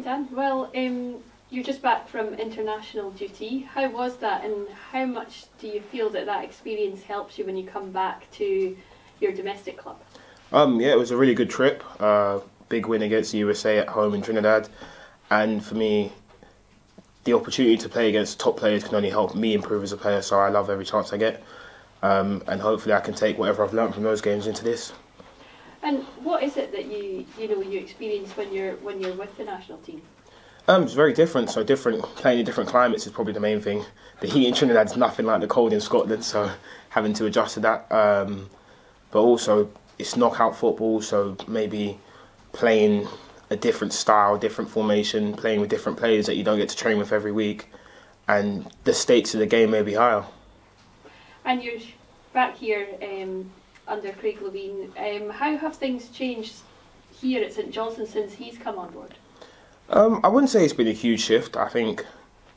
Dan. Well, you're just back from international duty. How was that, and how much do you feel that that experience helps you when you come back to your domestic club? Yeah, it was a really good trip. Big win against the USA at home in Trinidad, and for me, the opportunity to play against top players can only help me improve as a player. So I love every chance I get, and hopefully I can take whatever I've learned from those games into this. And what is it that you experience when you're with the national team? It's very different. So playing in different climates is probably the main thing. The heat in Trinidad is nothing like the cold in Scotland, so having to adjust to that. But also it's knockout football, so maybe playing a different style, different formation, playing with different players that you don't get to train with every week, and the stakes of the game may be higher. And you're back here under Craig Levine. How have things changed here at St Johnstone since he's come on board? I wouldn't say it's been a huge shift. I think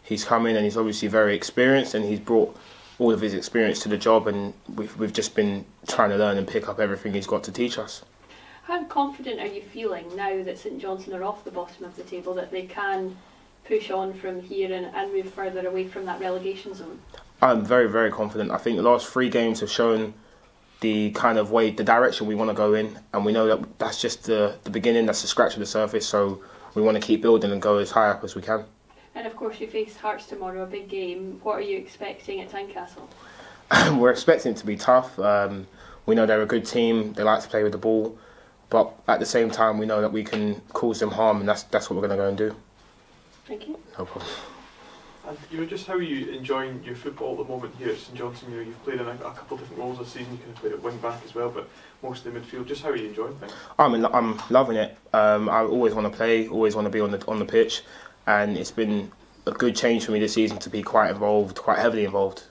he's come in and he's obviously very experienced, and he's brought all of his experience to the job, and we've just been trying to learn and pick up everything he's got to teach us. How confident are you feeling now that St Johnstone are off the bottom of the table, that they can push on from here and move further away from that relegation zone? I'm very, very confident. I think the last 3 games have shown the kind of way, the direction we want to go in, and we know that that's just the beginning, that's the scratch of the surface, so we want to keep building and go as high up as we can. And of course you face Hearts tomorrow, a big game. What are you expecting at Tynecastle? We're expecting it to be tough. We know they're a good team, they like to play with the ball, but at the same time we know that we can cause them harm, and that's what we're going to go and do. Thank you. No problem. And just how are you enjoying your football at the moment here at St Johnstone? You've played in a couple of different roles this season. You can play at wing back as well, but mostly midfield. Just how are you enjoying things? I'm loving it. I always want to play, always want to be on the pitch, and it's been a good change for me this season to be quite heavily involved.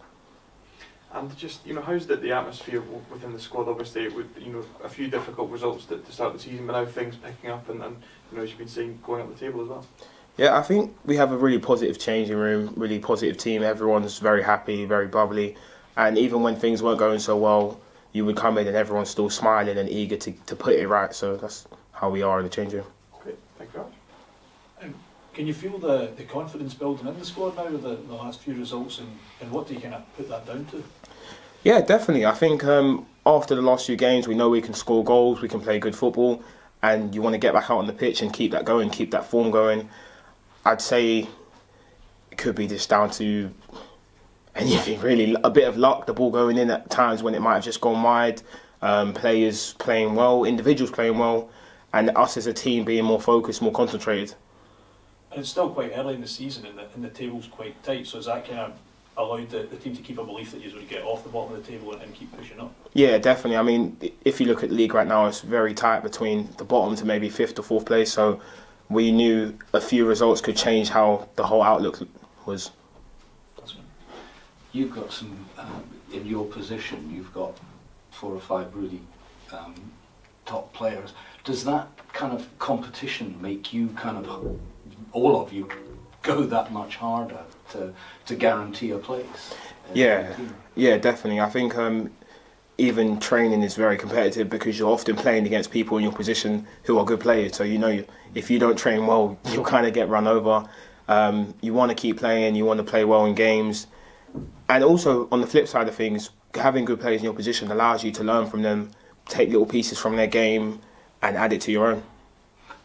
And just how's the atmosphere within the squad? Obviously, with a few difficult results to start the season, but now things picking up, and as you've been saying, going up the table as well. Yeah, I think we have a really positive changing room, really positive team. Everyone's very happy, very bubbly, and even when things weren't going so well, you would come in and everyone's still smiling and eager to put it right. So that's how we are in the changing room. Great, thank you very much. Can you feel the confidence building in the squad now with the last few results, and what do you kind of put that down to? Yeah, definitely. I think after the last few games, we know we can score goals, we can play good football, and you want to get back out on the pitch and keep that going, keep that form going. I'd say it could be just down to anything really, a bit of luck, the ball going in at times when it might have just gone wide, players playing well, individuals playing well, and us as a team being more focused, more concentrated. And it's still quite early in the season, and the table's quite tight, so is that kind of allowed the team to keep a belief that you would get off the bottom of the table and keep pushing up? Yeah, definitely. I mean, if you look at the league right now, it's very tight between the bottom to maybe 5th or 4th place, so we knew a few results could change how the whole outlook was. You've got some, in your position, you've got 4 or 5 really top players. Does that kind of competition make you all of you, go that much harder to guarantee a place? Yeah, definitely. I think even training is very competitive because you're often playing against people in your position who are good players. So if you don't train well, you'll kind of get run over. You want to keep playing, you want to play well in games. And also, on the flip side of things, having good players in your position allows you to learn from them, take little pieces from their game and add it to your own.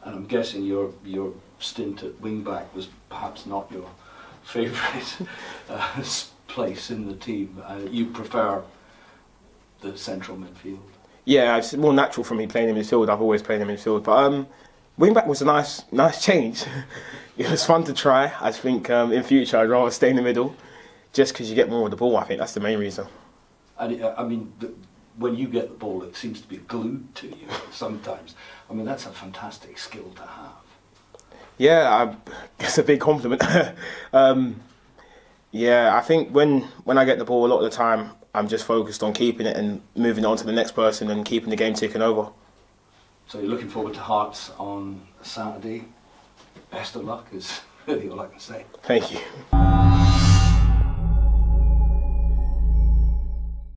And I'm guessing your stint at wing-back was perhaps not your favourite place in the team. You prefer the central midfield? Yeah, it's more natural for me playing in midfield. I've always played in midfield. But wing-back was a nice change. It was fun to try. I think in future I'd rather stay in the middle, just because you get more of the ball. I think that's the main reason. And I mean, when you get the ball, it seems to be glued to you sometimes. I mean, that's a fantastic skill to have. Yeah, it's a big compliment. Yeah, I think when I get the ball, a lot of the time, I'm just focused on keeping it and moving on to the next person and keeping the game ticking over. So you're looking forward to Hearts on Saturday. Best of luck is really all I can say. Thank you.